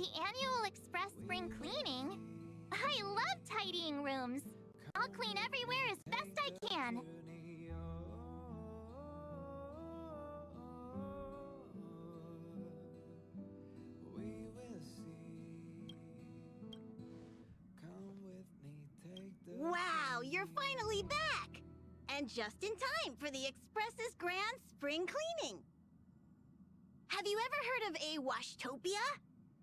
the annual Express spring cleaning. I love tidying rooms. I'll clean everywhere as best I can. Wow, you're finally back! And just in time for the Express's grand spring cleaning. Have you ever heard of a washtopia?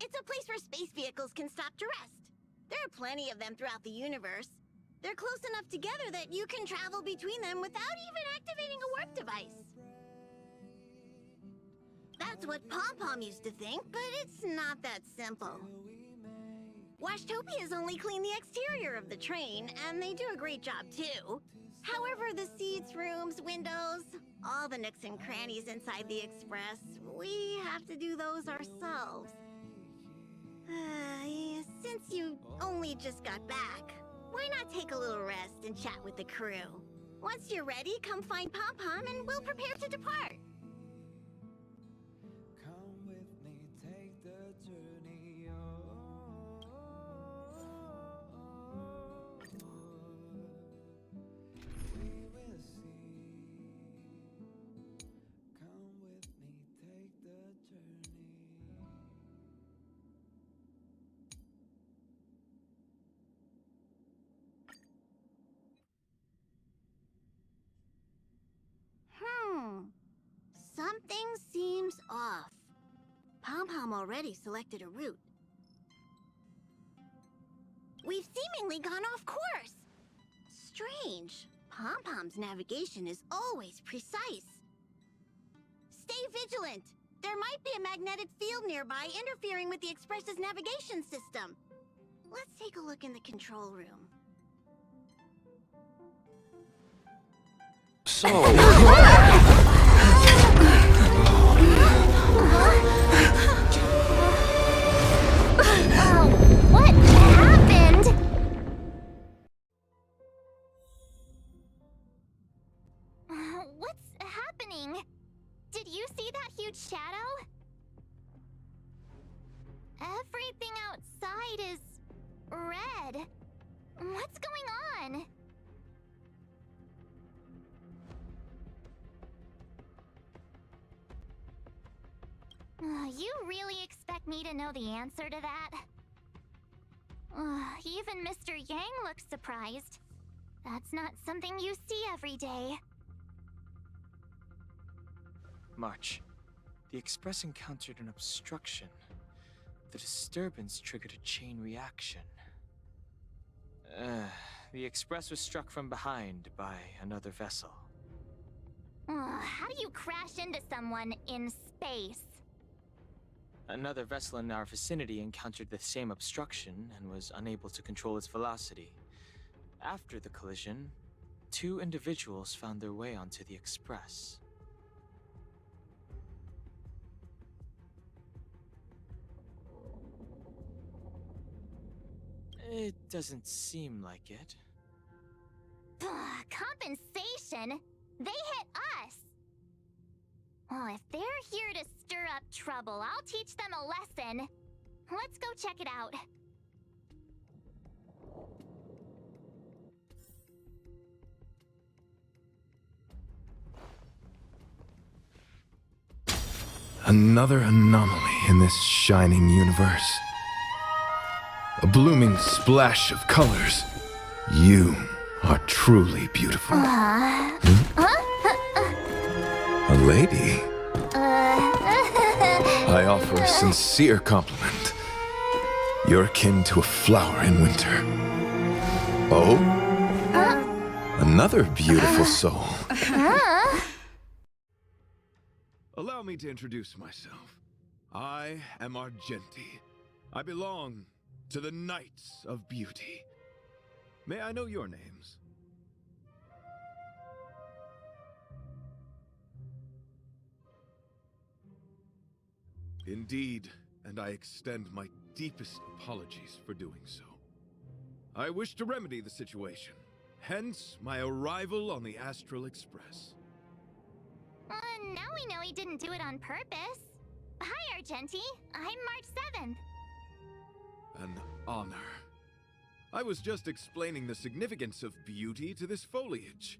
It's a place where space vehicles can stop to rest. There are plenty of them throughout the universe. They're close enough together that you can travel between them without even activating a work device. That's what Pom-Pom used to think, but it's not that simple. Washtopias only clean the exterior of the train, and they do a great job too. However, the seats, rooms, windows, all the nooks and crannies inside the Express, we have to do those ourselves. Since you only just got back, why not take a little rest and chat with the crew? Once you're ready, come find Pom-Pom and we'll prepare to depart. Come with me, take the journey we will see. Come with me, take the journey. Something seems off. Pom-Pom already selected a route. We've seemingly gone off course. Strange. Pom-Pom's navigation is always precise. Stay vigilant. There might be a magnetic field nearby interfering with the Express's navigation system. Let's take a look in the control room. What happened? What's happening? Did you see that huge shadow? Everything outside is red. What's going on? You really expect me to know the answer to that? Even Mr. Yang looks surprised. That's not something you see every day. March. The Express encountered an obstruction. The disturbance triggered a chain reaction. The Express was struck from behind by another vessel. How do you crash into someone in space? Another vessel in our vicinity encountered the same obstruction and was unable to control its velocity. After the collision, 2 individuals found their way onto the Express. It doesn't seem like it. Compensation? They hit us! Well, if they're here to stir up trouble, I'll teach them a lesson. Let's go check it out. Another anomaly in this shining universe. A blooming splash of colors. You are truly beautiful. A lady? I offer a sincere compliment. You're akin to a flower in winter. Oh? Another beautiful soul. Allow me to introduce myself. I am Argenti. I belong to the Knights of Beauty. May I know your names? Indeed, and I extend my deepest apologies for doing so. I wish to remedy the situation, hence my arrival on the Astral Express. Now we know he didn't do it on purpose. Hi, Argenti. I'm March 7th. an honor. I was just explaining the significance of beauty to this foliage.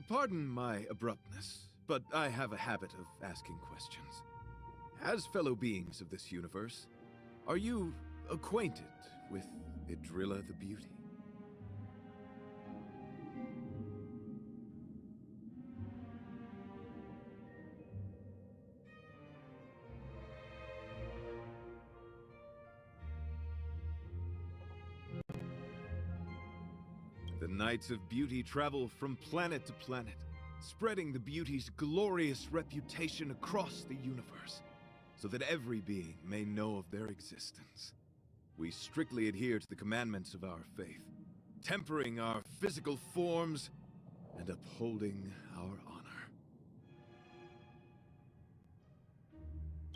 Pardon my abruptness, but I have a habit of asking questions. As fellow beings of this universe, are you acquainted with Idrilla the Beauty? The Knights of Beauty travel from planet to planet, spreading the Beauty's glorious reputation across the universe, so that every being may know of their existence. We strictly adhere to the commandments of our faith, tempering our physical forms and upholding our honor.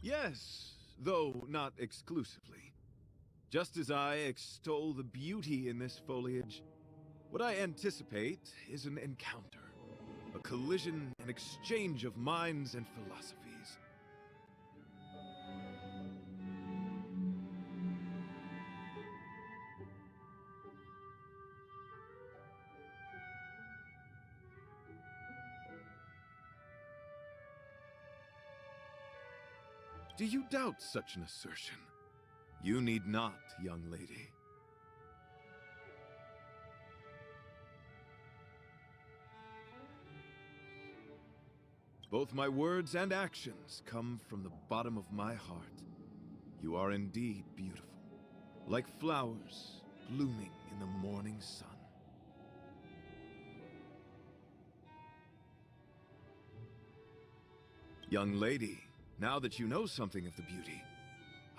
Yes, though not exclusively. Just as I extol the beauty in this foliage, what I anticipate is an encounter, a collision and exchange of minds and philosophies. Do you doubt such an assertion? You need not, young lady. Both my words and actions come from the bottom of my heart. You are indeed beautiful, like flowers blooming in the morning sun. Young lady, now that you know something of the beauty,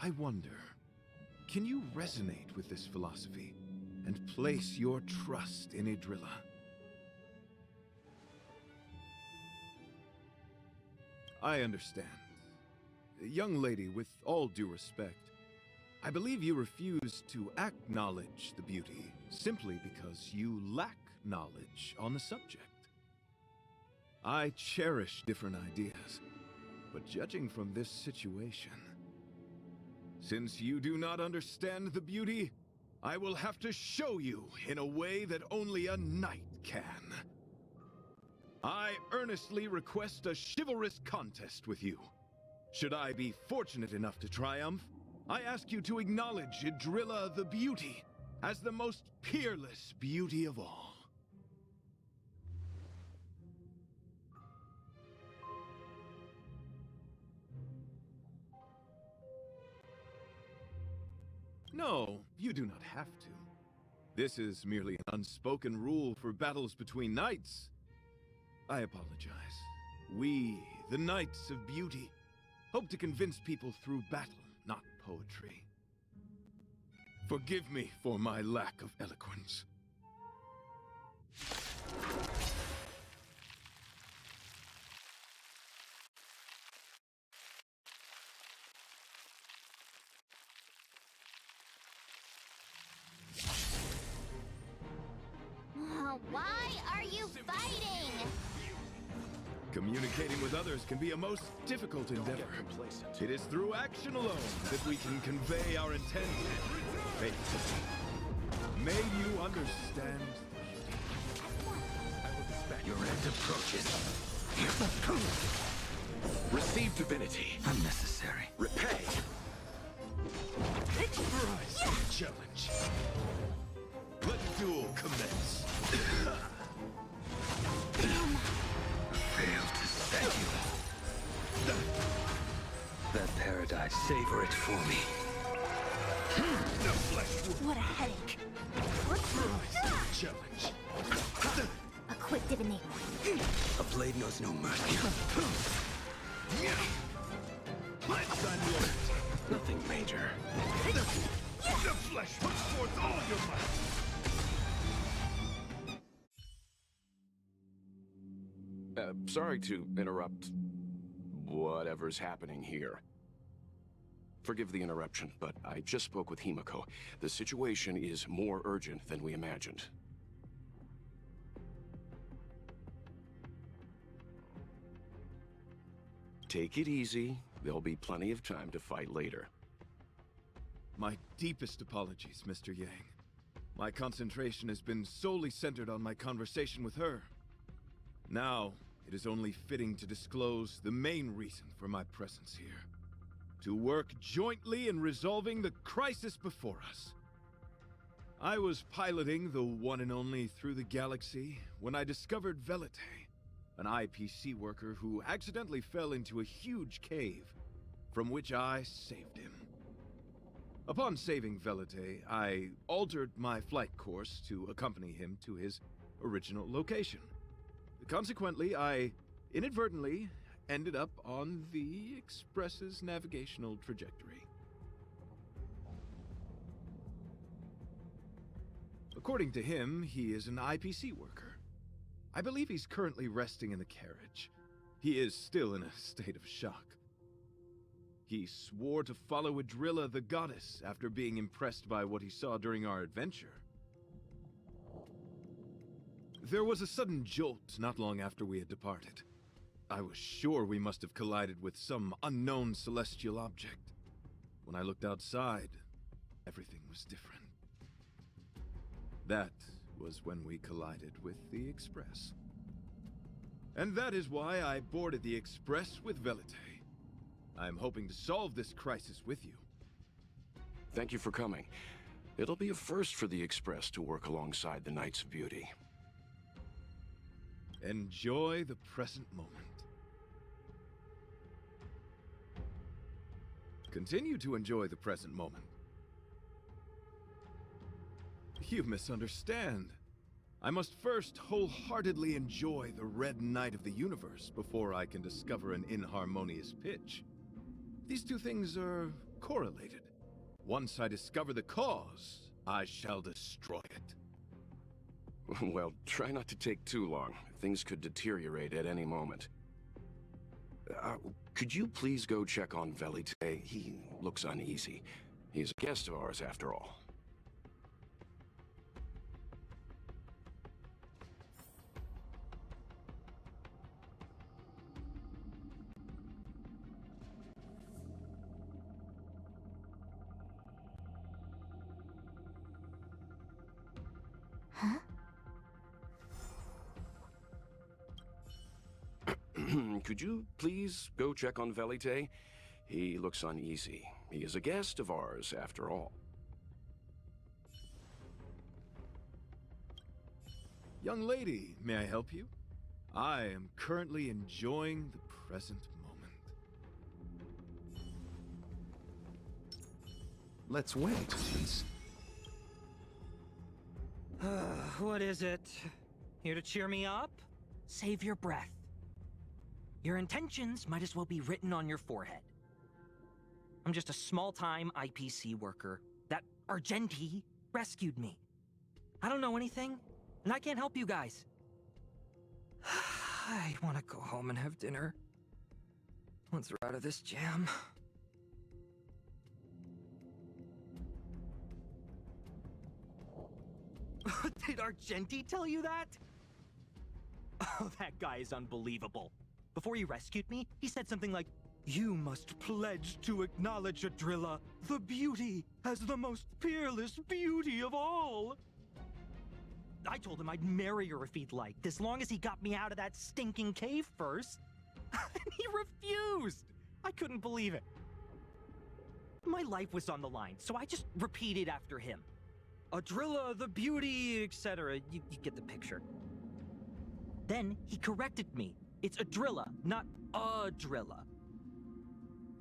I wonder, can you resonate with this philosophy and place your trust in Idrilla? I understand. Young lady, with all due respect, I believe you refuse to acknowledge the beauty simply because you lack knowledge on the subject. I cherish different ideas, but judging from this situation, since you do not understand the beauty, I will have to show you in a way that only a knight can. I earnestly request a chivalrous contest with you. Should I be fortunate enough to triumph, I ask you to acknowledge Idrilla the Beauty as the most peerless beauty of all. No, you do not have to. This is merely an unspoken rule for battles between knights. I apologize. We, the Knights of Beauty, hope to convince people through battle, not poetry. Forgive me for my lack of eloquence. Why are you fighting? Communicating with others can be a most difficult endeavor. It is through action alone that we can convey our intent. Faith. May you understand Your end approaches. Receive divinity. Unnecessary. Repay. Rise, challenge. Let the duel commence. Failed to set you. That paradise, savor it for me. The flesh wound. What a headache. Rise, challenge. A quick divinate. A blade knows no mercy. Let's unload. Nothing major. The flesh puts forth all your might. Sorry to interrupt whatever's happening here. Forgive the interruption, but I just spoke with Himiko. The situation is more urgent than we imagined. Take it easy. There'll be plenty of time to fight later. My deepest apologies, Mr. Yang. My concentration has been solely centered on my conversation with her. Now, it is only fitting to disclose the main reason for my presence here. To work jointly in resolving the crisis before us. I was piloting the one and only Through the Galaxy when I discovered Velite, an IPC worker who accidentally fell into a huge cave, from which I saved him. Upon saving Velite, I altered my flight course to accompany him to his original location. Consequently, I inadvertently ended up on the Express's navigational trajectory. According to him, he is an IPC worker. I believe he's currently resting in the carriage. He is still in a state of shock. He swore to follow Adrilla the goddess after being impressed by what he saw during our adventure. There was a sudden jolt not long after we had departed. I was sure we must have collided with some unknown celestial object. When I looked outside, everything was different. That was when we collided with the Express. And that is why I boarded the Express with Velite. I'm hoping to solve this crisis with you. Thank you for coming. It'll be a first for the Express to work alongside the Knights of Beauty. Enjoy the present moment. Continue to enjoy the present moment. You misunderstand. I must first wholeheartedly enjoy the red night of the universe before I can discover an inharmonious pitch. These two things are correlated. Once I discover the cause, I shall destroy it. Well, try not to take too long. Things could deteriorate at any moment. Could you please go check on Velite? He looks uneasy. He's a guest of ours, after all. Huh? Could you please go check on Velite? He looks uneasy. He is a guest of ours, after all. Young lady, may I help you? I am currently enjoying the present moment. Let's wait, since... What is it? Here to cheer me up? Save your breath. Your intentions might as well be written on your forehead. I'm just a small-time IPC worker. That Argenti rescued me. I don't know anything, and I can't help you guys. I want to go home and have dinner. Once we're out of this jam. Did Argenti tell you that? Oh, that guy is unbelievable. Before he rescued me, he said something like, "You must pledge to acknowledge Adrilla, the beauty, as the most peerless beauty of all." I told him I'd marry her if he'd liked, as long as he got me out of that stinking cave first. And he refused! I couldn't believe it. My life was on the line, so I just repeated after him. Adrilla, the beauty, etc. You get the picture. Then he corrected me. It's Adrilla, not Adrilla.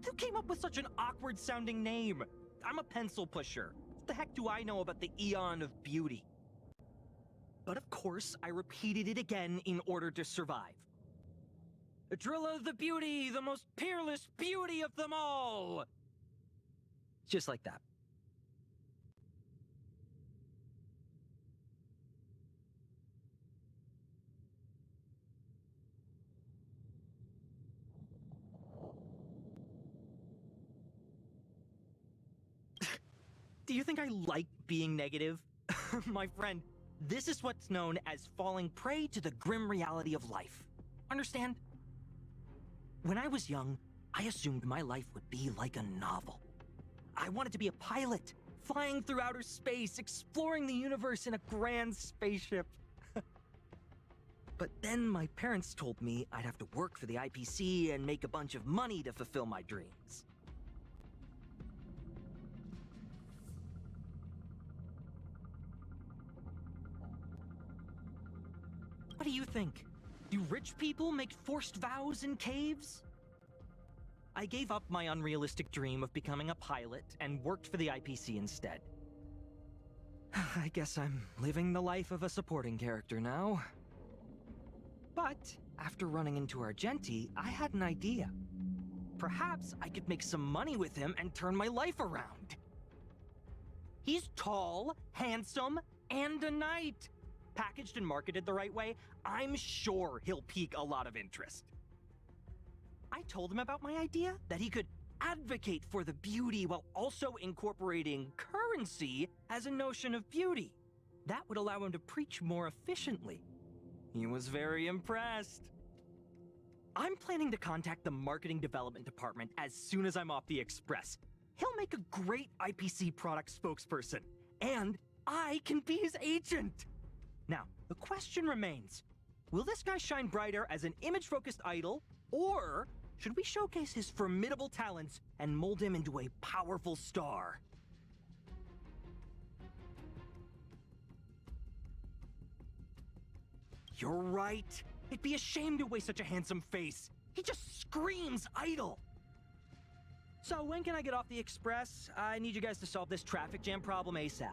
Who came up with such an awkward-sounding name? I'm a pencil pusher. What the heck do I know about the Eon of Beauty? But of course, I repeated it again in order to survive. Adrilla the beauty, the most peerless beauty of them all! Just like that. Do you think I like being negative? My friend, this is what's known as falling prey to the grim reality of life. Understand? When I was young, I assumed my life would be like a novel. I wanted to be a pilot, flying through outer space, exploring the universe in a grand spaceship. But then my parents told me I'd have to work for the IPC and make a bunch of money to fulfill my dreams. What do you think? Do rich people make forced vows in caves? I gave up my unrealistic dream of becoming a pilot and worked for the IPC instead. I guess I'm living the life of a supporting character now. But after running into Argenti, I had an idea. Perhaps I could make some money with him and turn my life around. He's tall, handsome, and a knight. Packaged and marketed the right way, I'm sure he'll pique a lot of interest. I told him about my idea, that he could advocate for the beauty while also incorporating currency as a notion of beauty. That would allow him to preach more efficiently. He was very impressed. I'm planning to contact the marketing development department as soon as I'm off the express. He'll make a great IPC product spokesperson, and I can be his agent. Now, the question remains, will this guy shine brighter as an image-focused idol, or should we showcase his formidable talents and mold him into a powerful star? You're right. It'd be a shame to waste such a handsome face. He just screams idol. So when can I get off the express? I need you guys to solve this traffic jam problem ASAP.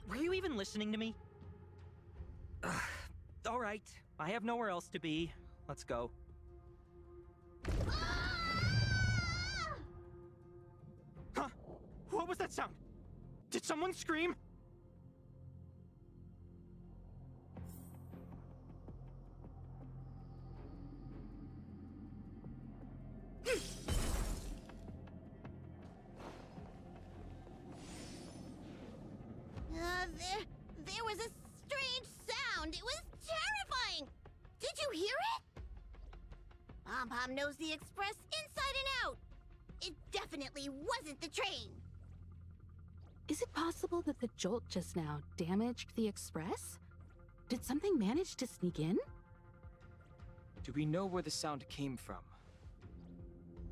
Were you even listening to me? All right, I have nowhere else to be. Let's go. Huh? What was that sound? Did someone scream? There was a strange sound. It was terrifying. Did you hear it? Pom-Pom knows the express inside and out. It definitely wasn't the train. Is it possible that the jolt just now damaged the express? Did something manage to sneak in? Do we know where the sound came from?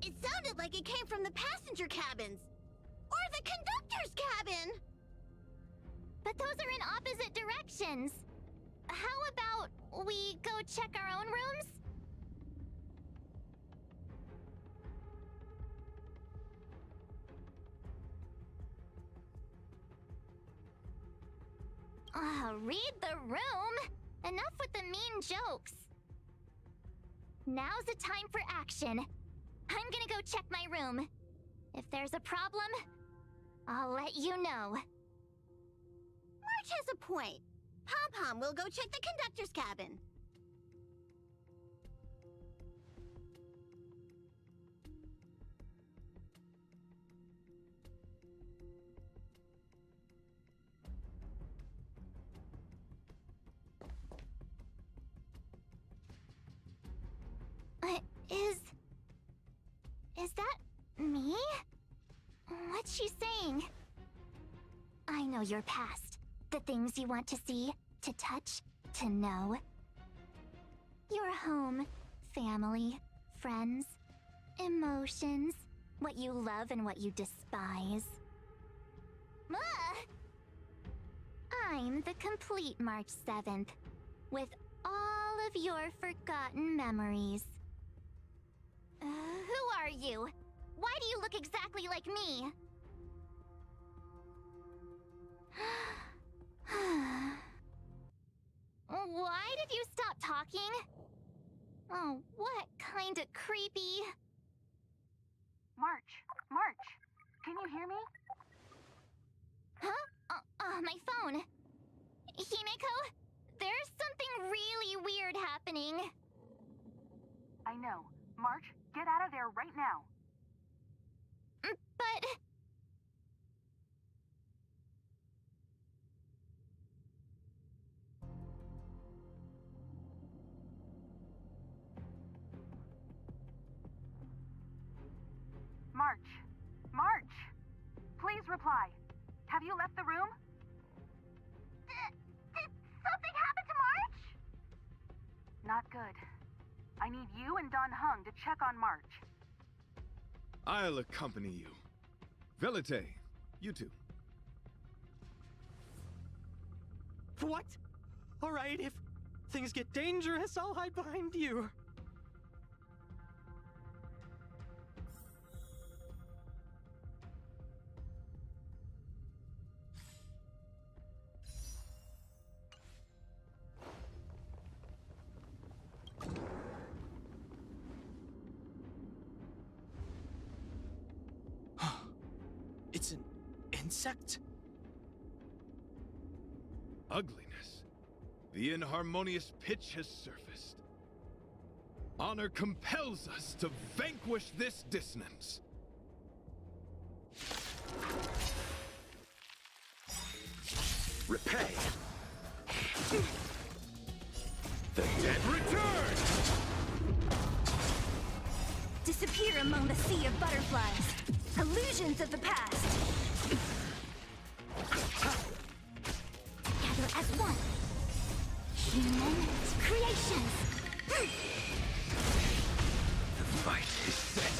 It sounded like it came from the passenger cabins. Or the conductor's cabin. But those are in opposite directions. How about we go check our own rooms? Read the room! Enough with the mean jokes. Now's the time for action. I'm gonna go check my room. If there's a problem, I'll let you know. March has a point. Pom-Pom will go check the conductor's cabin. Is that me? What's she saying? I know your past. The things you want to see, to touch, to know. Your home, family, friends, emotions, what you love and what you despise. I'm the complete March 7th, with all of your forgotten memories. Who are you? Why do you look exactly like me? Why did you stop talking? Oh, what kind of creepy... March, can you hear me? Huh? My phone. Himeko, there's something really weird happening. I know. March, get out of there right now. But... March? March! Please reply. Have you left the room? Did something happen to March? Not good. I need you and Don Hung to check on March. I'll accompany you. Velite, you two. What? Alright, if things get dangerous, I'll hide behind you. It's an insect? Ugliness. The inharmonious pitch has surfaced. Honor compels us to vanquish this dissonance. Repay. The dead return! Disappear among the sea of butterflies. Illusions of the past. Gather as one. Human creations. The fight is set.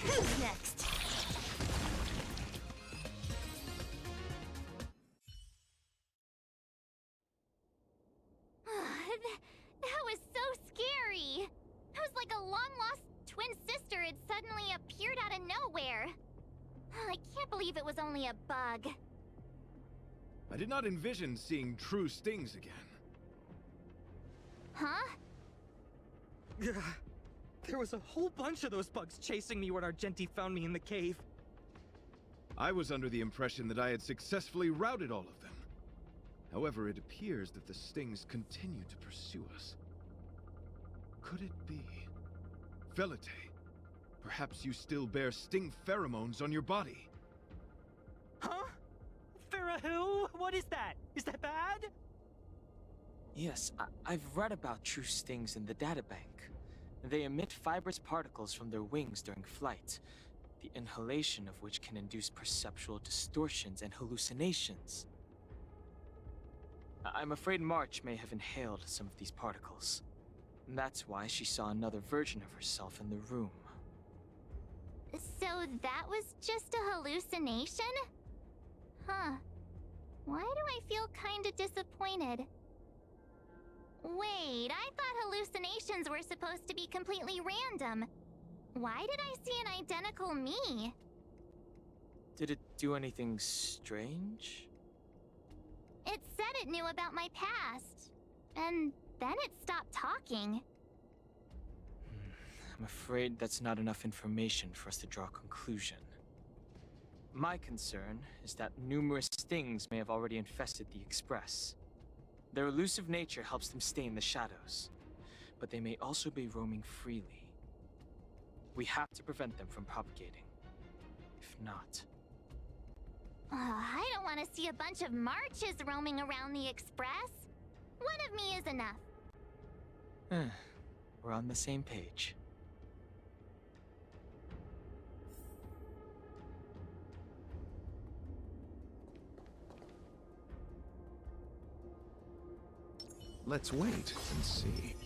Who's next? That was so scary. It was like a long-lost twin sister had suddenly appeared out of nowhere. I can't believe it was only a bug. I did not envision seeing true stings again. Huh? There was a whole bunch of those bugs chasing me when Argenti found me in the cave. I was under the impression that I had successfully routed all of them. However, it appears that the stings continue to pursue us. Could it be? Velite, perhaps you still bear sting pheromones on your body. Huh? Farah, what is that? Is that bad? Yes, I've read about true stings in the databank. They emit fibrous particles from their wings during flight, the inhalation of which can induce perceptual distortions and hallucinations. I'm afraid March may have inhaled some of these particles. That's why she saw another version of herself in the room. So that was just a hallucination? Huh. Why do I feel kinda disappointed? Wait, I thought hallucinations were supposed to be completely random. Why did I see an identical me? Did it do anything strange? It said it knew about my past. And then it stopped talking. I'm afraid that's not enough information for us to draw a conclusion. My concern is that numerous stings may have already infested the Express. Their elusive nature helps them stay in the shadows, but they may also be roaming freely. We have to prevent them from propagating. If not... I don't want to see a bunch of marches roaming around the Express. One of me is enough. We're on the same page. Let's wait and see.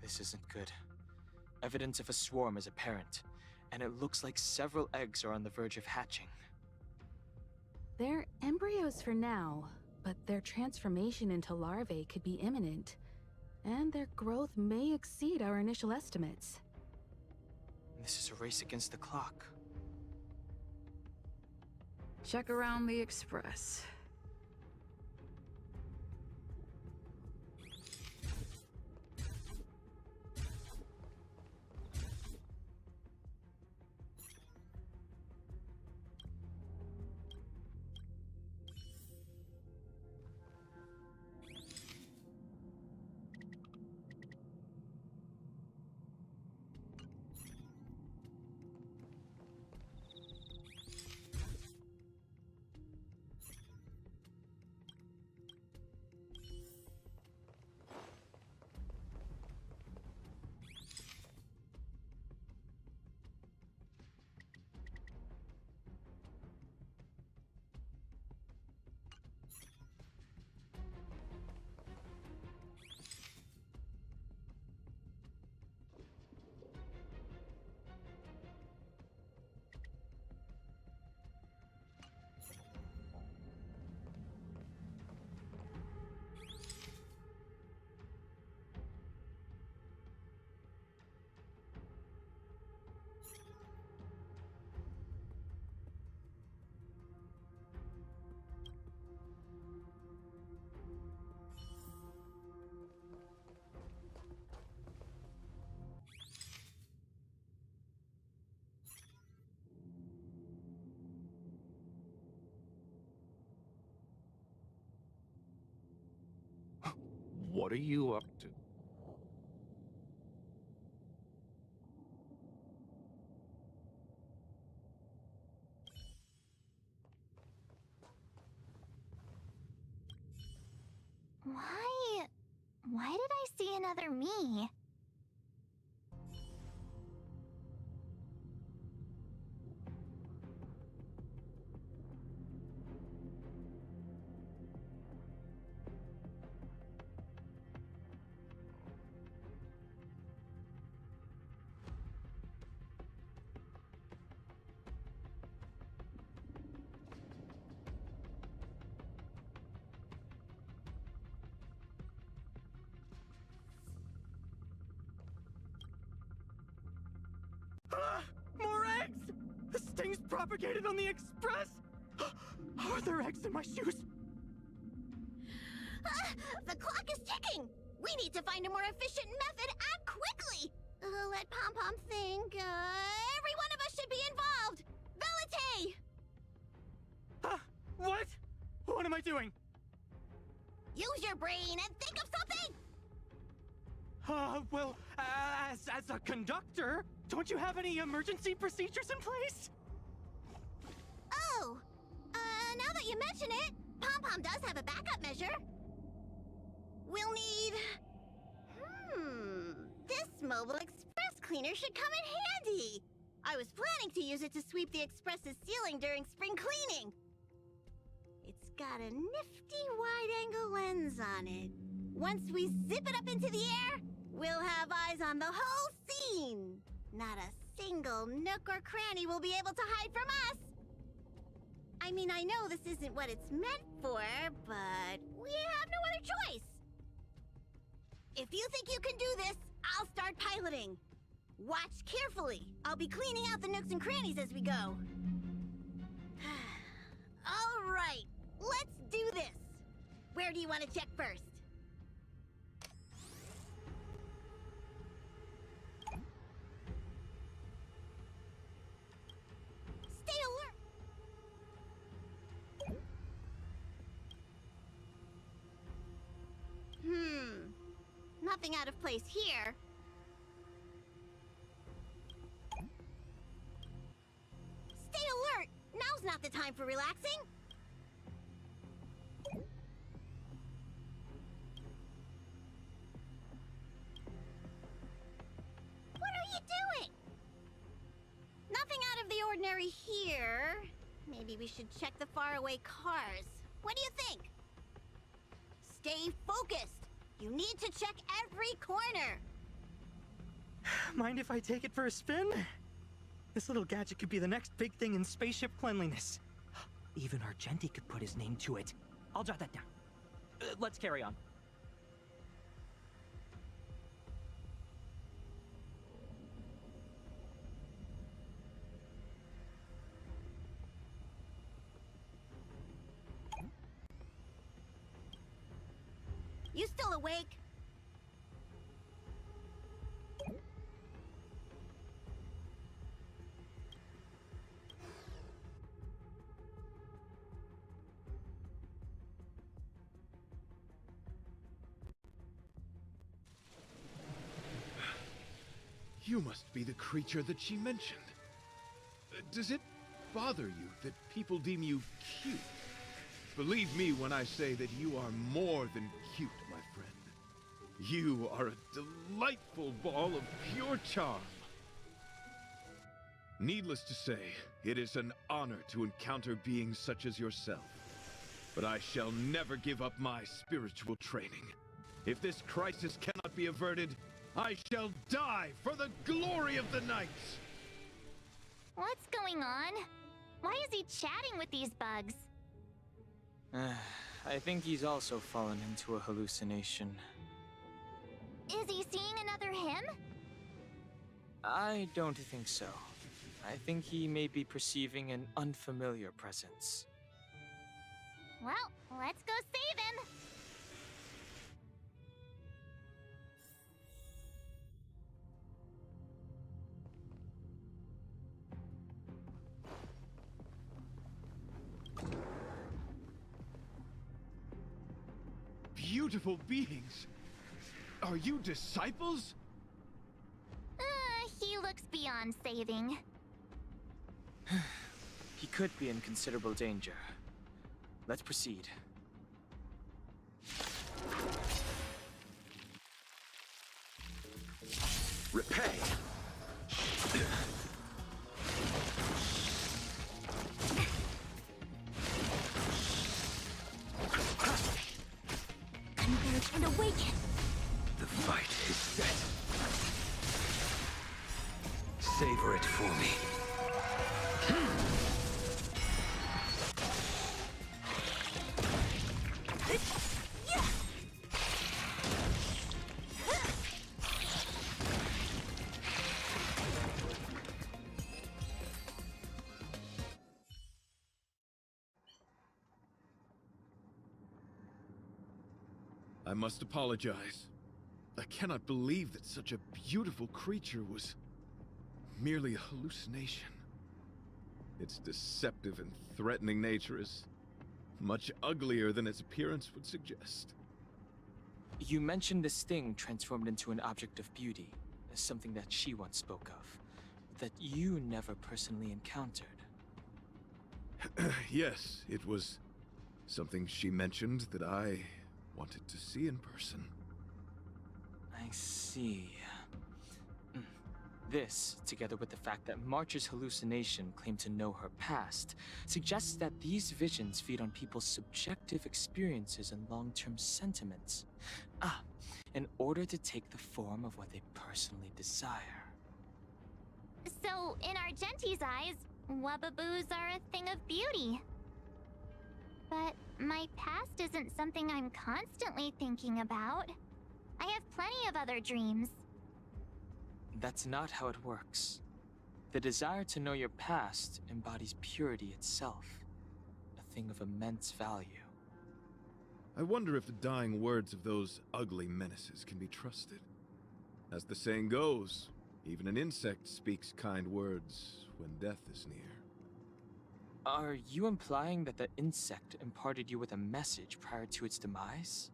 This isn't good. Evidence of a swarm is apparent, and it looks like several eggs are on the verge of hatching. They're embryos for now, but their transformation into larvae could be imminent, and their growth may exceed our initial estimates. This is a race against the clock. Check around the Express. What are you up to? Why did I see another me? More eggs! The sting's propagated on the Express! Are there eggs in my shoes? The clock is ticking! We need to find a more efficient method. Act quickly! Let Pom Pom think. Every one of us should be involved! Velite! What? What am I doing? Use your brain and think of something! Well, as a conductor, don't you have any emergency procedures in place? Oh! Now that you mention it, Pom Pom does have a backup measure. We'll need... This mobile express cleaner should come in handy. I was planning to use it to sweep the express's ceiling during spring cleaning. It's got a nifty wide-angle lens on it. Once we zip it up into the air, we'll have eyes on the whole scene. Not a single nook or cranny will be able to hide from us. I mean, I know this isn't what it's meant for, but we have no other choice. If you think you can do this, I'll start piloting. Watch carefully. I'll be cleaning out the nooks and crannies as we go. All right, let's do this. Where do you want to check first? Stay alert. Nothing out of place here. Stay alert! Now's not the time for relaxing. What are you doing? Nothing out of the ordinary here. Maybe we should check the faraway cars. What do you think? Stay focused. You need to check every corner. Mind if I take it for a spin? This little gadget could be the next big thing in spaceship cleanliness. Even Argenti could put his name to it. I'll jot that down. Let's carry on. You still awake? You must be the creature that she mentioned. Does it bother you that people deem you cute? Believe me when I say that you are more than cute, my friend. You are a delightful ball of pure charm. Needless to say, it is an honor to encounter beings such as yourself. But I shall never give up my spiritual training. If this crisis cannot be averted, I shall die for the glory of the Knights! What's going on? Why is he chatting with these bugs? I think he's also fallen into a hallucination. Is he seeing another him? I don't think so. I think he may be perceiving an unfamiliar presence. Well, let's go save him! Beautiful beings! Are you disciples? He looks beyond saving. He could be in considerable danger. Let's proceed. Repay! Converge and awaken! The fight is set. Savor it for me. I must apologize. I cannot believe that such a beautiful creature was merely a hallucination. Its deceptive and threatening nature is much uglier than its appearance would suggest. You mentioned this thing transformed into an object of beauty, something that she once spoke of, that you never personally encountered. Yes, it was something she mentioned that I wanted to see in person. I see. This, together with the fact that March's hallucination claimed to know her past, suggests that these visions feed on people's subjective experiences and long-term sentiments. In order to take the form of what they personally desire. So, in Argenti's eyes, wubbaboos are a thing of beauty. But my past isn't something I'm constantly thinking about. I have plenty of other dreams. That's not how it works. The desire to know your past embodies purity itself, a thing of immense value. I wonder if the dying words of those ugly menaces can be trusted. As the saying goes, even an insect speaks kind words when death is near. Are you implying that the insect imparted you with a message prior to its demise?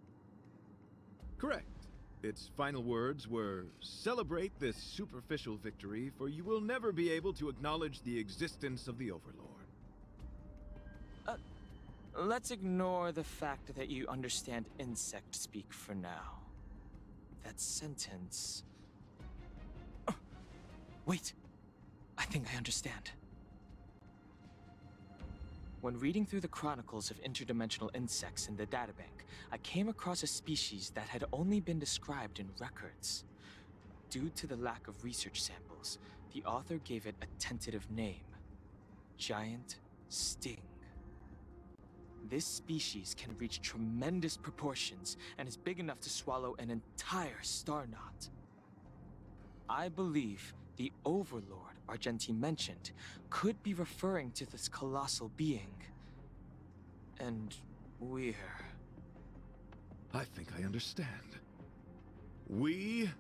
Correct. Its final words were, "Celebrate this superficial victory, for you will never be able to acknowledge the existence of the Overlord." Let's ignore the fact that you understand insect speak for now. That sentence... Wait! I think I understand. When reading through the chronicles of interdimensional insects in the databank, I came across a species that had only been described in records. Due to the lack of research samples, the author gave it a tentative name: Giant Sting. This species can reach tremendous proportions and is big enough to swallow an entire star knot. I believe the Overlord Argenti mentioned could be referring to this colossal being. And we're... I think I understand. We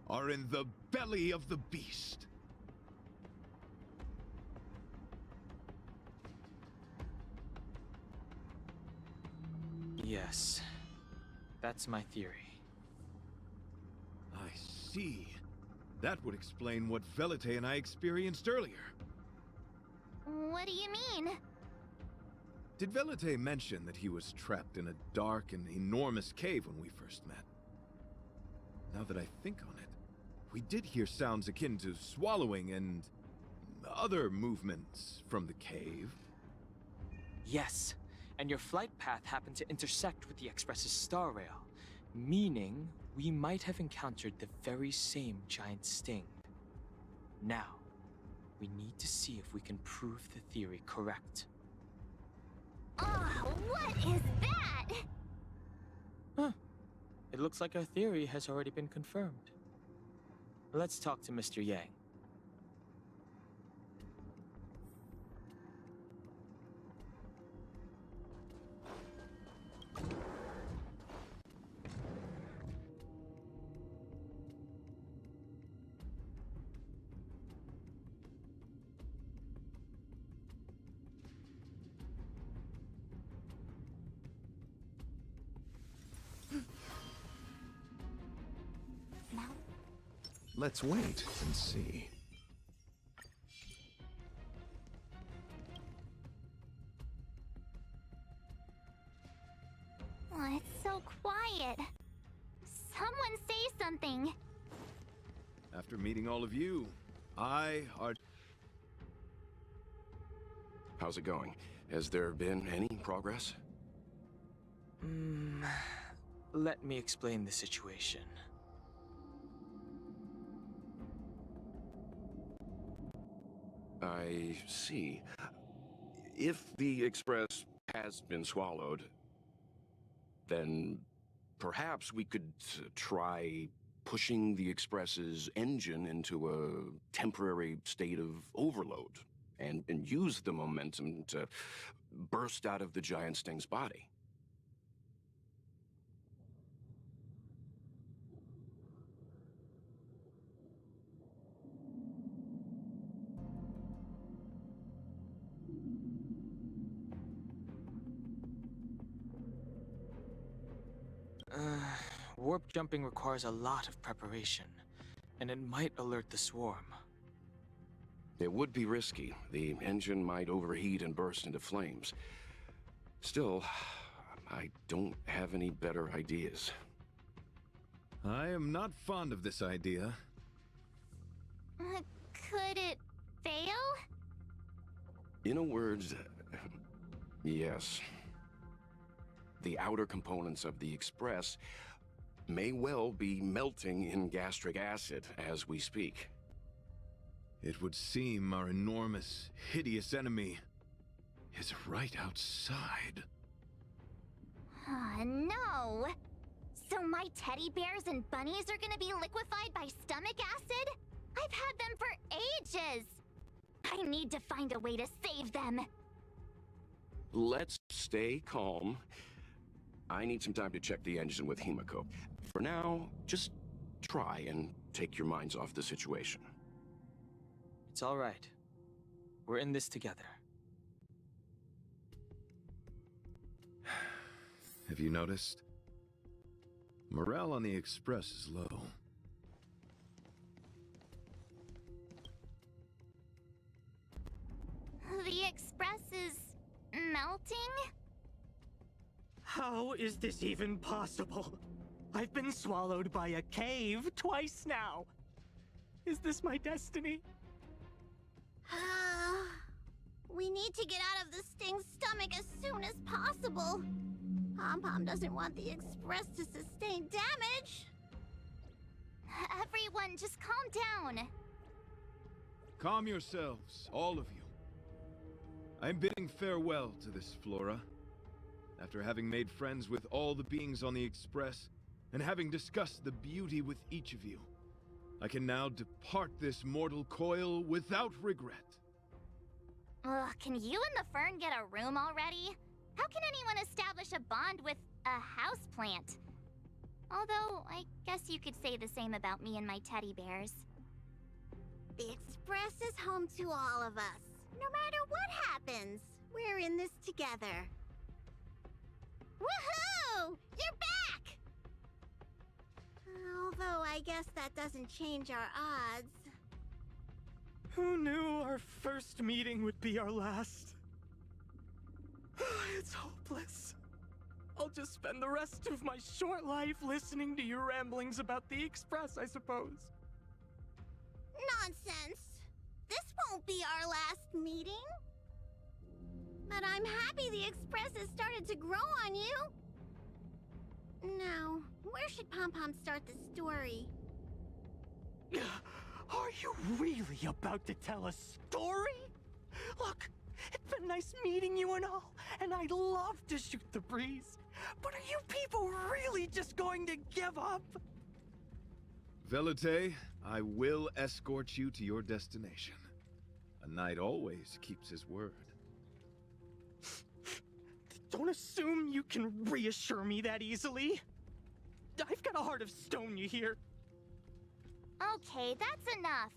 are in the belly of the beast. Yes, that's my theory. I see. That would explain what Velite and I experienced earlier. What do you mean? Did Velite mention that he was trapped in a dark and enormous cave when we first met? Now that I think on it, we did hear sounds akin to swallowing and other movements from the cave. Yes, and your flight path happened to intersect with the Express's Star Rail, meaning we might have encountered the very same giant sting. Now, we need to see if we can prove the theory correct. Oh, what is that? Huh. It looks like our theory has already been confirmed. Let's talk to Mr. Yang. Let's wait and see. Oh, it's so quiet. Someone say something. After meeting all of you, How's it going? Has there been any progress? Let me explain the situation. I see. If the Express has been swallowed, then perhaps we could try pushing the Express's engine into a temporary state of overload and use the momentum to burst out of the giant sting's body. Warp jumping requires a lot of preparation, and it might alert the swarm. It would be risky. The engine might overheat and burst into flames. Still, I don't have any better ideas. I am not fond of this idea. Could it fail? In a word, yes. The outer components of the Express may well be melting in gastric acid as we speak. It would seem our enormous, hideous enemy is right outside. No! So my teddy bears and bunnies are gonna be liquefied by stomach acid? I've had them for ages! I need to find a way to save them! Let's stay calm. I need some time to check the engine with Himiko. For now, just try and take your minds off the situation. It's all right. We're in this together. Have you noticed? Morale on the Express is low. The Express is melting? How is this even possible? I've been swallowed by a cave twice now. Is this my destiny? We need to get out of the Sting's stomach as soon as possible. Pom-Pom doesn't want the Express to sustain damage. Everyone, just calm down. Calm yourselves, all of you. I'm bidding farewell to this Flora. After having made friends with all the beings on the Express, and having discussed the beauty with each of you, I can now depart this mortal coil without regret. Ugh, can you and the Fern get a room already? How can anyone establish a bond with a houseplant? Although, I guess you could say the same about me and my teddy bears. The Express is home to all of us. No matter what happens, we're in this together. Woohoo! You're back! Although I guess that doesn't change our odds. Who knew our first meeting would be our last? It's hopeless. I'll just spend the rest of my short life listening to your ramblings about the Express, I suppose. Nonsense! This won't be our last meeting. But I'm happy the Express has started to grow on you. Now, where should Pom Pom start the story? Are you really about to tell a story? Look, it's been nice meeting you and all, and I'd love to shoot the breeze. But are you people really just going to give up? Velute, I will escort you to your destination. A knight always keeps his word. Don't assume you can reassure me that easily. I've got a heart of stone, you hear? Okay, that's enough.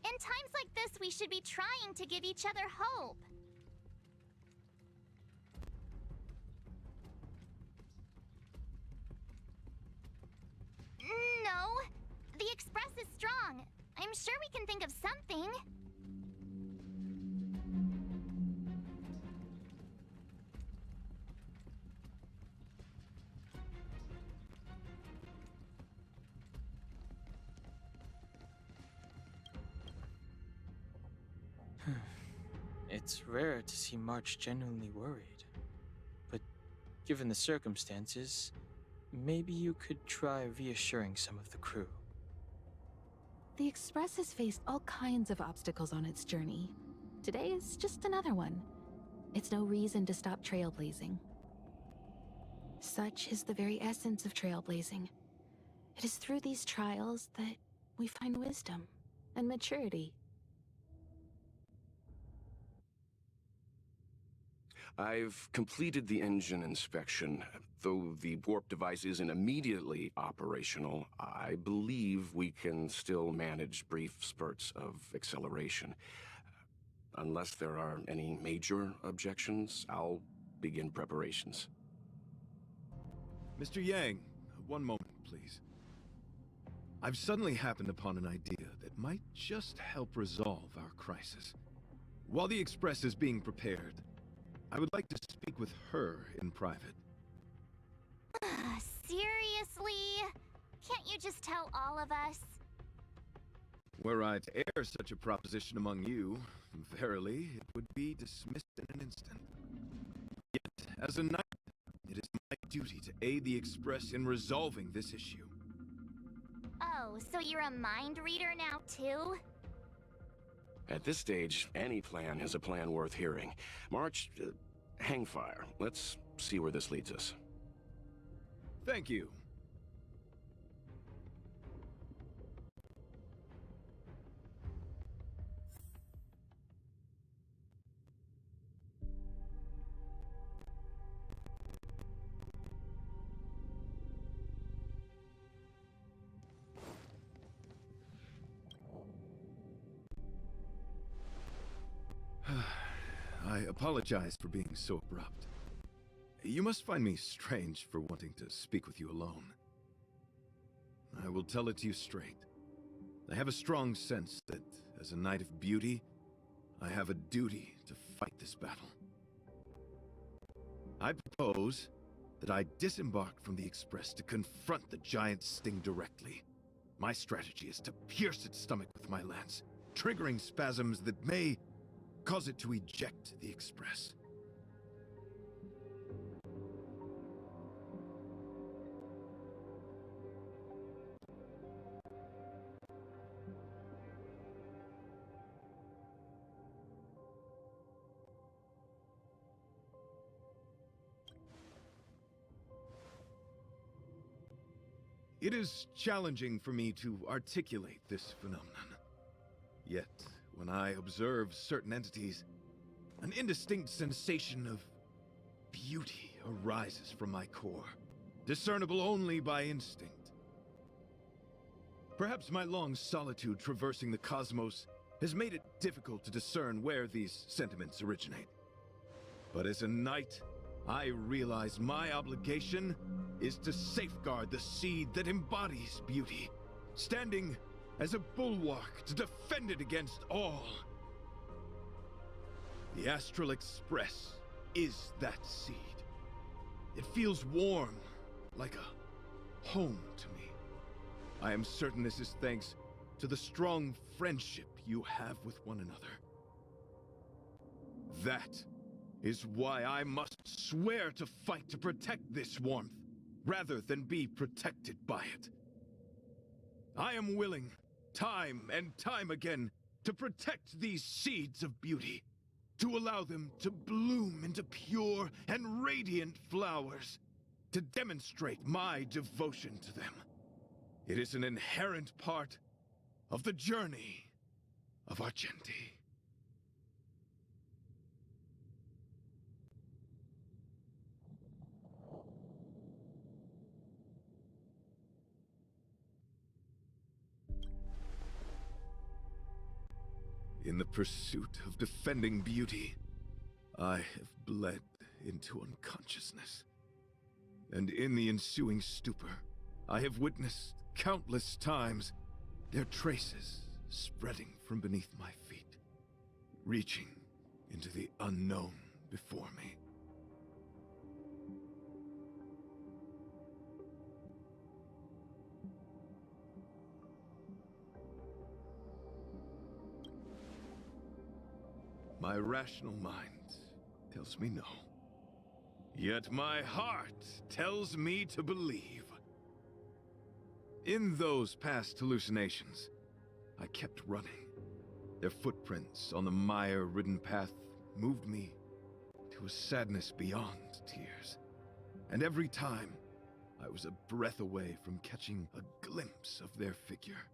In times like this, we should be trying to give each other hope. No, the Express is strong. I'm sure we can think of something. It's rare to see March genuinely worried. But given the circumstances, maybe you could try reassuring some of the crew. The Express has faced all kinds of obstacles on its journey. Today is just another one. It's no reason to stop trailblazing. Such is the very essence of trailblazing. It is through these trials that we find wisdom and maturity. I've completed the engine inspection. Though the warp device isn't immediately operational, I believe we can still manage brief spurts of acceleration. Unless there are any major objections, I'll begin preparations. Mr. Yang, one moment, please. I've suddenly happened upon an idea that might just help resolve our crisis. While the Express is being prepared, I would like to speak with her in private. Seriously? Can't you just tell all of us? Were I to air such a proposition among you, verily, it would be dismissed in an instant. Yet, as a knight, it is my duty to aid the Express in resolving this issue. Oh, so you're a mind reader now, too? At this stage, any plan is a plan worth hearing. March, hang fire. Let's see where this leads us. Thank you. I apologize for being so abrupt. You must find me strange for wanting to speak with you alone. I will tell it to you straight. I have a strong sense that, as a knight of beauty, I have a duty to fight this battle. I propose that I disembark from the Express to confront the giant sting directly. My strategy is to pierce its stomach with my lance, triggering spasms that may cause it to eject the Express. It is challenging for me to articulate this phenomenon. Yet, when I observe certain entities, an indistinct sensation of beauty arises from my core, discernible only by instinct. Perhaps my long solitude traversing the cosmos has made it difficult to discern where these sentiments originate. But as a knight, I realize my obligation is to safeguard the seed that embodies beauty, standing as a bulwark to defend it against all. The Astral Express is that seed. It feels warm, like a home to me. I am certain this is thanks to the strong friendship you have with one another. That is why I must swear to fight to protect this warmth, rather than be protected by it. I am willing, time and time again, to protect these seeds of beauty, to allow them to bloom into pure and radiant flowers, to demonstrate my devotion to them. It is an inherent part of the journey of Argenti. In the pursuit of defending beauty, I have bled into unconsciousness. And in the ensuing stupor, I have witnessed countless times their traces spreading from beneath my feet, reaching into the unknown before me. My rational mind tells me no. Yet my heart tells me to believe. In those past hallucinations, I kept running. Their footprints on the mire-ridden path moved me to a sadness beyond tears. And every time, I was a breath away from catching a glimpse of their figure.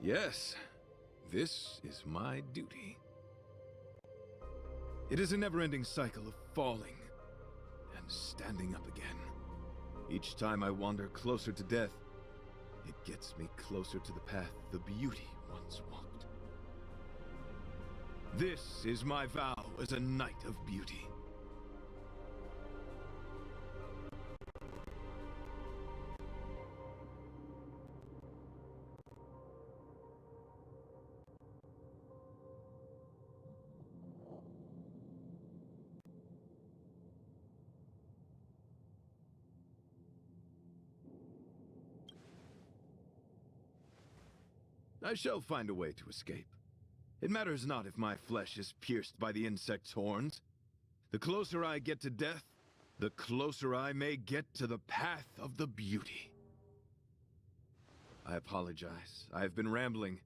Yes, this is my duty. It is a never-ending cycle of falling and standing up again. Each time I wander closer to death, it gets me closer to the path the beauty once walked. This is my vow as a knight of beauty. I shall find a way to escape. It matters not if my flesh is pierced by the insect's horns. The closer I get to death, the closer I may get to the path of the beauty. I apologize. I have been rambling.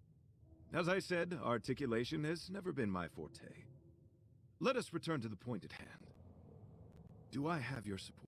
As I said, articulation has never been my forte. Let us return to the point at hand. Do I have your support?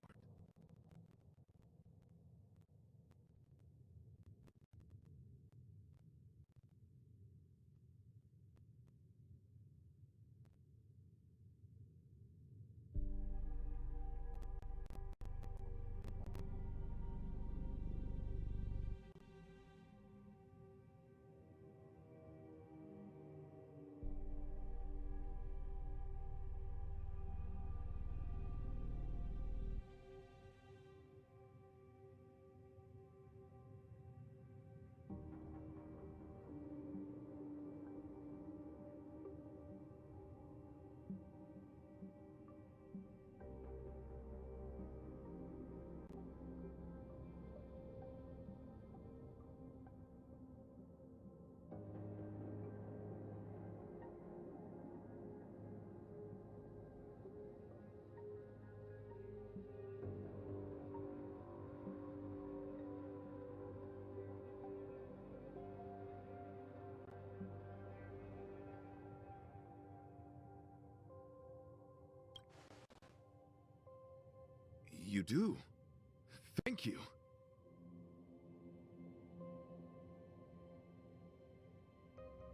You do? Thank you.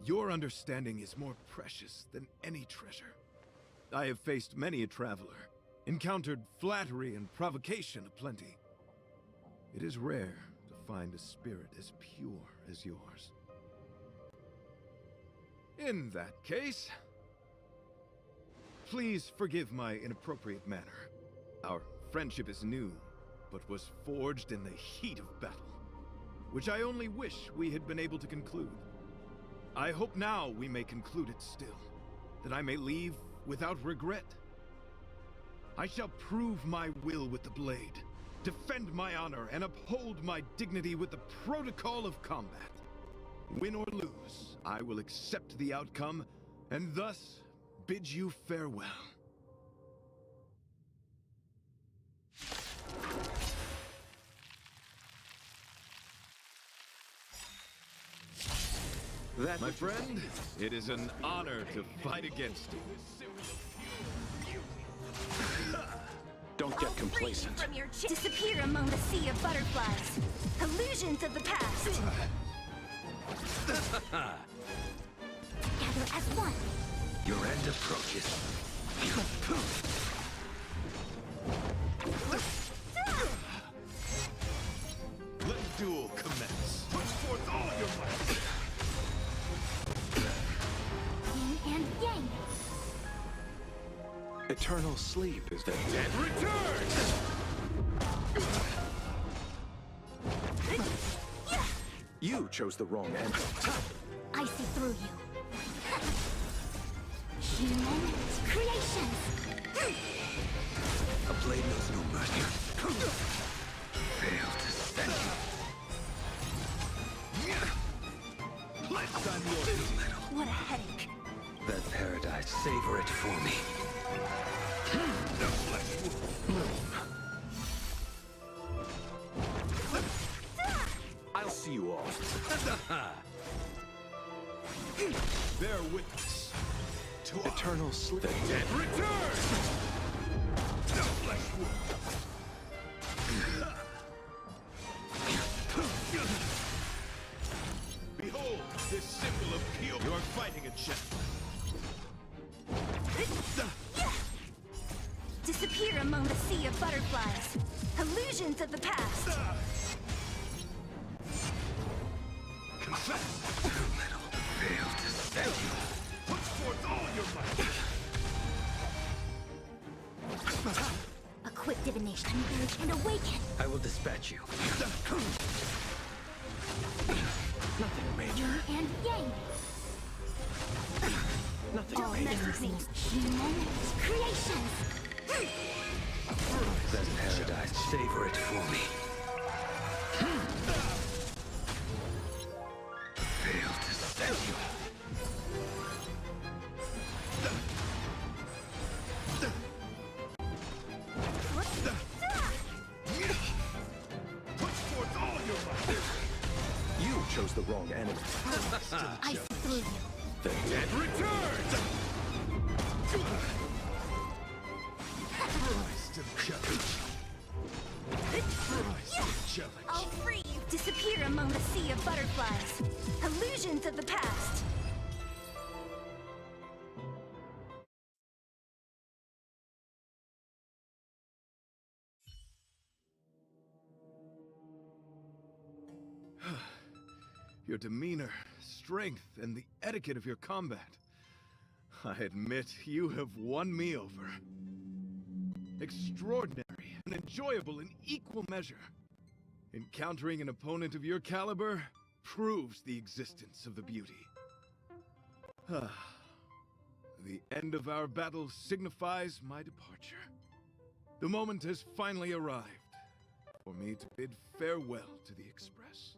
Your understanding is more precious than any treasure. I have faced many a traveler, encountered flattery and provocation aplenty. It is rare to find a spirit as pure as yours. In that case, please forgive my inappropriate manner. Our friendship is new, but was forged in the heat of battle, which I only wish we had been able to conclude. I hope now we may conclude it still, that I may leave without regret. I shall prove my will with the blade, defend my honor, and uphold my dignity with the protocol of combat. Win or lose, I will accept the outcome, and thus bid you farewell. That My friend, it is an honor to fight against you. Don't get complacent. From your disappear among the sea of butterflies. Illusions of the past. Gather as one. Your end approaches. Let the duel commence. Put forth all your might. Yin and yang. Eternal sleep is the Dead returns! You chose the wrong end. I see through you. Human creations. A blade knows no mercy. Fail to stand you. Let's on your What a headache. That paradise, savor it for me. The flesh will bloom. I'll see you all. Bear witness to Eternal sleep. the dead return! The flesh wound. Behold, this symbol of pure. You're fighting a gentleman. Disappear among the sea of butterflies. Illusions of the past. Confess. Too little. Fail to stand you. Put forth all your might. A quick divination. Converge and awaken. I will dispatch you. Nothing major. Yin and yang. Nothing All major. memories. Human creations. That paradise, savor it for me. Fail to stand you. Put forth all your might. You chose the wrong enemy. I see through you. The dead Returns! Rise to the challenge. Rise to the challenge. I'll free you. Disappear among the sea of butterflies. Illusions of the past. Your demeanor, strength, and the etiquette of your combat. I admit you have won me over. Extraordinary and enjoyable in equal measure. Encountering an opponent of your caliber proves the existence of the beauty. The end of our battle signifies my departure. The moment has finally arrived for me to bid farewell to the Express.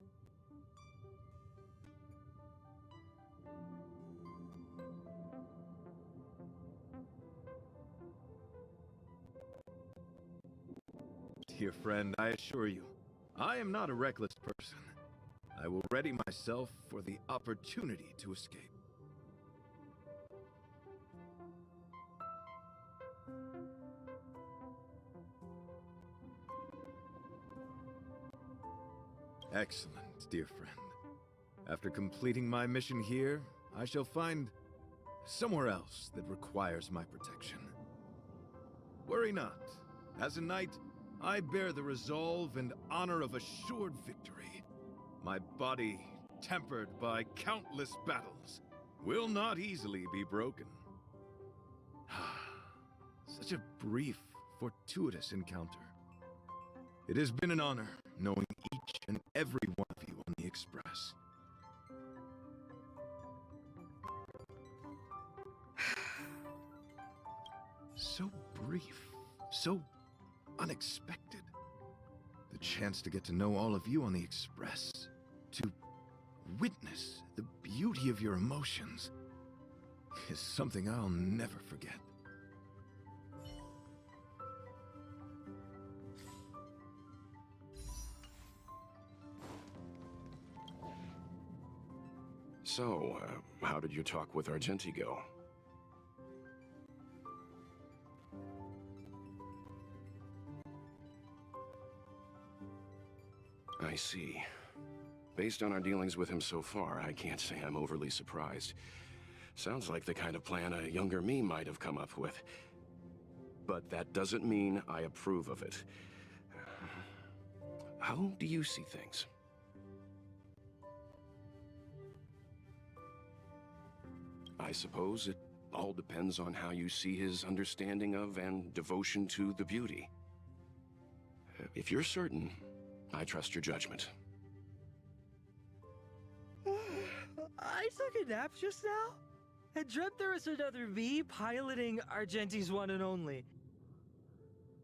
Dear friend, I assure you, I am not a reckless person. I will ready myself for the opportunity to escape. Excellent, dear friend. After completing my mission here, I shall find somewhere else that requires my protection. Worry not. As a knight, I bear the resolve and honor of assured victory. My body, tempered by countless battles, will not easily be broken. Such a brief, fortuitous encounter. It has been an honor knowing each and every one of you on the Express. So brief, so unexpected. The chance to get to know all of you on the Express, to witness the beauty of your emotions, is something I'll never forget. So, how did your talk with Argenti go? I see. Based on our dealings with him so far, I can't say I'm overly surprised. Sounds like the kind of plan a younger me might have come up with. But that doesn't mean I approve of it. How do you see things? I suppose it all depends on how you see his understanding of and devotion to the beauty. If you're certain, I trust your judgment. I took a nap just now and dreamt there was another me piloting Argenti's one and only.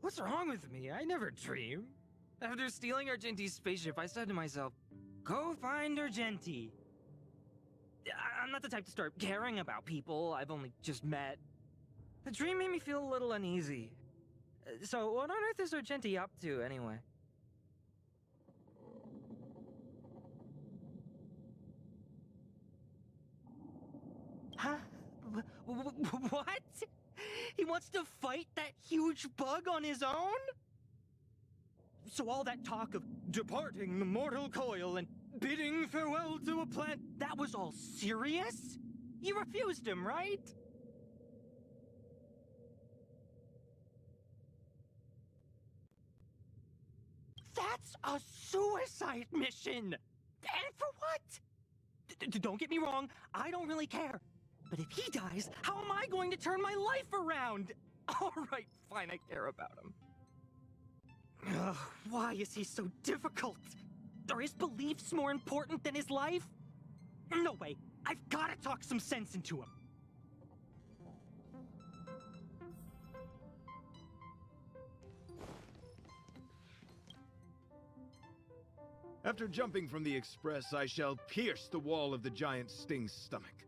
What's wrong with me? I never dream. After stealing Argenti's spaceship, I said to myself, go find Argenti. I'm not the type to start caring about people I've only just met. The dream made me feel a little uneasy. So what on earth is Argenti up to, anyway? Huh? What? He wants to fight that huge bug on his own? So all that talk of departing the mortal coil and bidding farewell to a plant, that was all serious? You refused him, right? That's a suicide mission! And for what? Don't get me wrong, I don't really care. But if he dies, how am I going to turn my life around? Alright, fine, I care about him. Ugh, why is he so difficult? Are his beliefs more important than his life? No way, I've gotta talk some sense into him. After jumping from the Express, I shall pierce the wall of the giant Sting's stomach.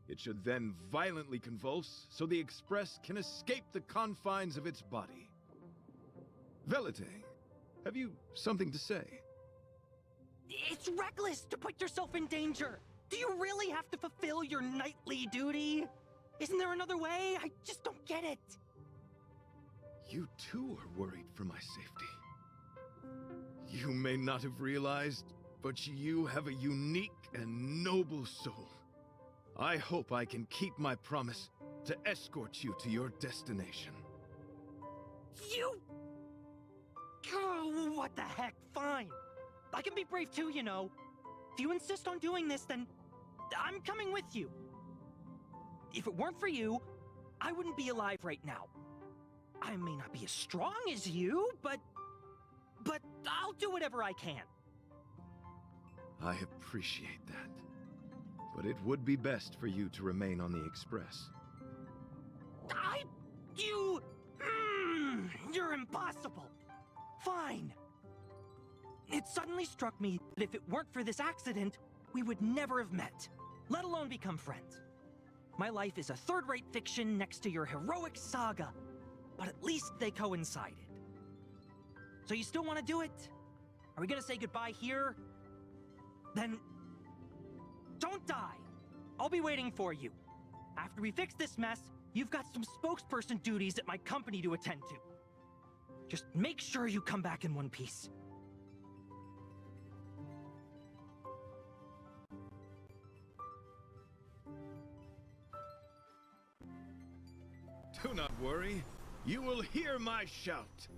It should then violently convulse, so the Express can escape the confines of its body. Velite, have you something to say? It's reckless to put yourself in danger. Do you really have to fulfill your knightly duty? Isn't there another way? I just don't get it. You too are worried for my safety. You may not have realized, but you have a unique and noble soul. I hope I can keep my promise to escort you to your destination. You... Oh, what the heck? Fine. I can be brave too, you know. If you insist on doing this, then I'm coming with you. If it weren't for you, I wouldn't be alive right now. I may not be as strong as you, but I'll do whatever I can. I appreciate that. But it would be best for you to remain on the Express. You're impossible. Fine. It suddenly struck me that if it weren't for this accident, we would never have met, let alone become friends. My life is a third-rate fiction next to your heroic saga, but at least they coincided. So you still want to do it? Are we gonna say goodbye here? Then don't die. I'll be waiting for you. After we fix this mess, you've got some spokesperson duties at my company to attend to. Just make sure you come back in one piece. Do not worry. You will hear my shout.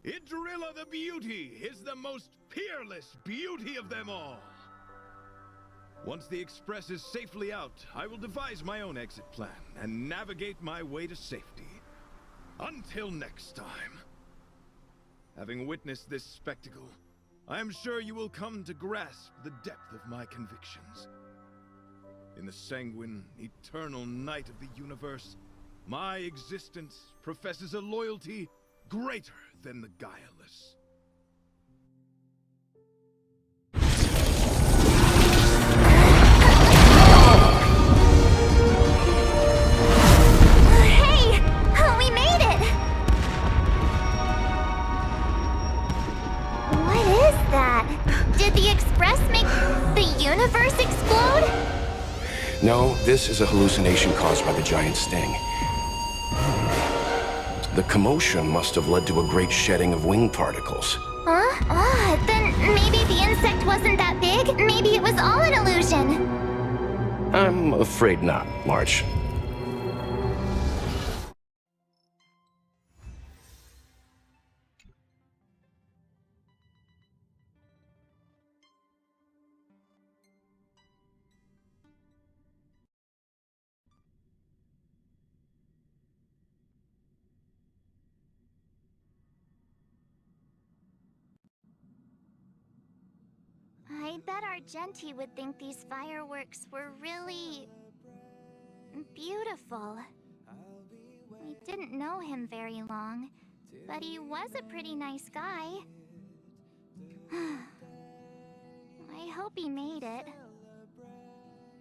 Idrilla the Beauty is the most peerless beauty of them all. Once the express is safely out, I will devise my own exit plan and navigate my way to safety. Until next time. Having witnessed this spectacle, I am sure you will come to grasp the depth of my convictions. In the sanguine, eternal night of the universe, my existence professes a loyalty greater than the guileless. Hey! We made it! What is that? Did the express make the universe explode? No, this is a hallucination caused by the giant sting. The commotion must have led to a great shedding of wing particles. Huh? Ah, then maybe the insect wasn't that big? Maybe it was all an illusion? I'm afraid not, March. I bet Argenti would think these fireworks were really beautiful. We didn't know him very long, but he was a pretty nice guy. I hope he made it.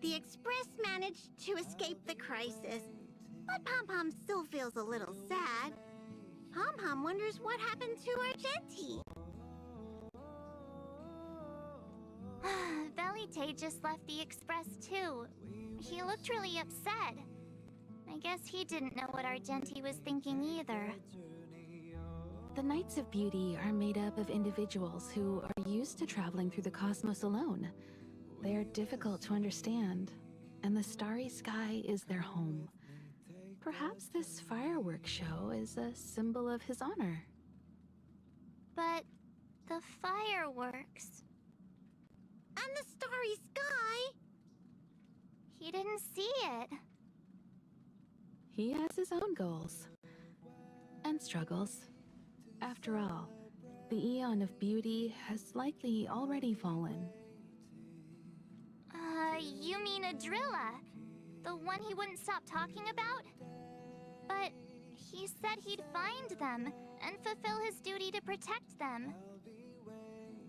The Express managed to escape the crisis, but Pom-Pom still feels a little sad. Pom-Pom wonders what happened to Argenti. Velite just left the Express too. He looked really upset. I guess he didn't know what Argenti was thinking either. The Knights of Beauty are made up of individuals who are used to traveling through the cosmos alone. They are difficult to understand, and the starry sky is their home. Perhaps this fireworks show is a symbol of his honor. But the fireworks... And the starry sky? He didn't see it. He has his own goals. And struggles. After all, the Eon of Beauty has likely already fallen. You mean Idrilla? The one he wouldn't stop talking about? But he said he'd find them and fulfill his duty to protect them.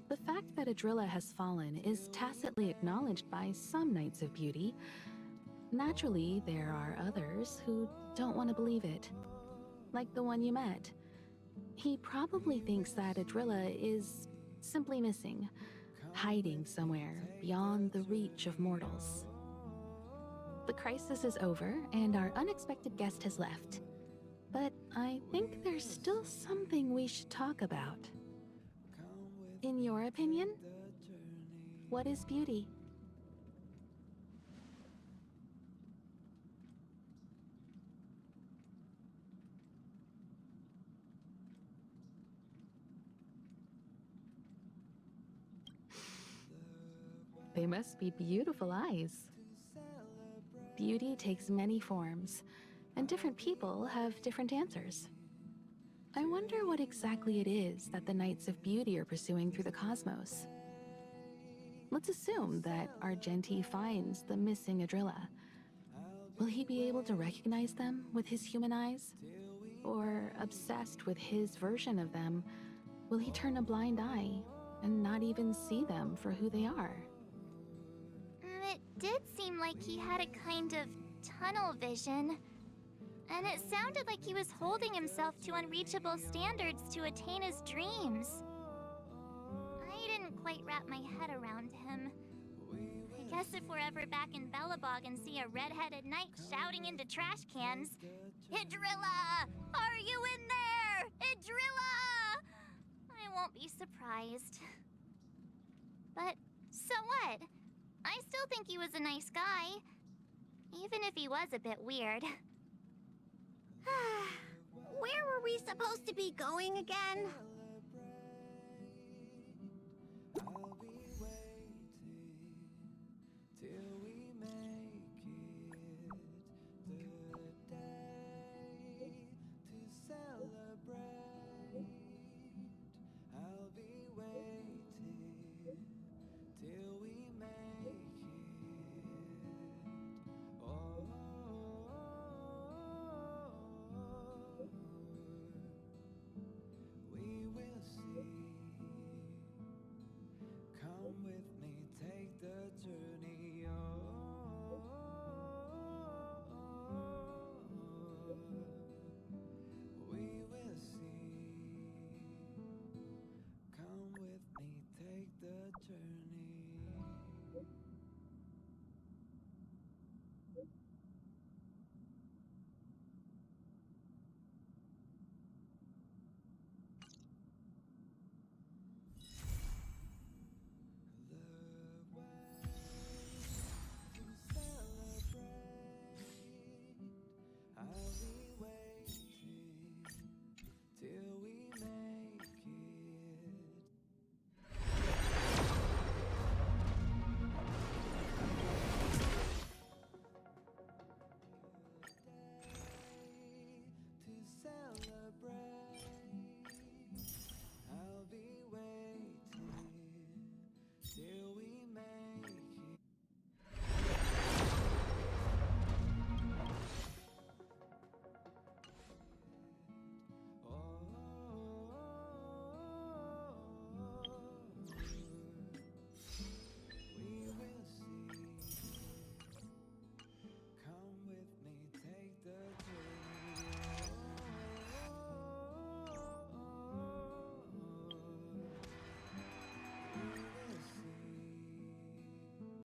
The fact that Idrilla has fallen is tacitly acknowledged by some Knights of Beauty. Naturally, there are others who don't want to believe it. Like the one you met. He probably thinks that Idrilla is simply missing, hiding somewhere beyond the reach of mortals. The crisis is over, and our unexpected guest has left. But I think there's still something we should talk about. In your opinion, what is beauty? They must be beautiful eyes. Beauty takes many forms, and different people have different answers. I wonder what exactly it is that the Knights of Beauty are pursuing through the cosmos. Let's assume that Argenti finds the missing Idrilla. Will he be able to recognize them with his human eyes? Or, obsessed with his version of them, will he turn a blind eye and not even see them for who they are? It did seem like he had a kind of tunnel vision. And it sounded like he was holding himself to unreachable standards to attain his dreams. I didn't quite wrap my head around him. I guess if we're ever back in Belobog and see a red-headed knight shouting into trash cans, "Idrilla! Are you in there? Idrilla!" I won't be surprised. But so what? I still think he was a nice guy. Even if he was a bit weird. Where were we supposed to be going again?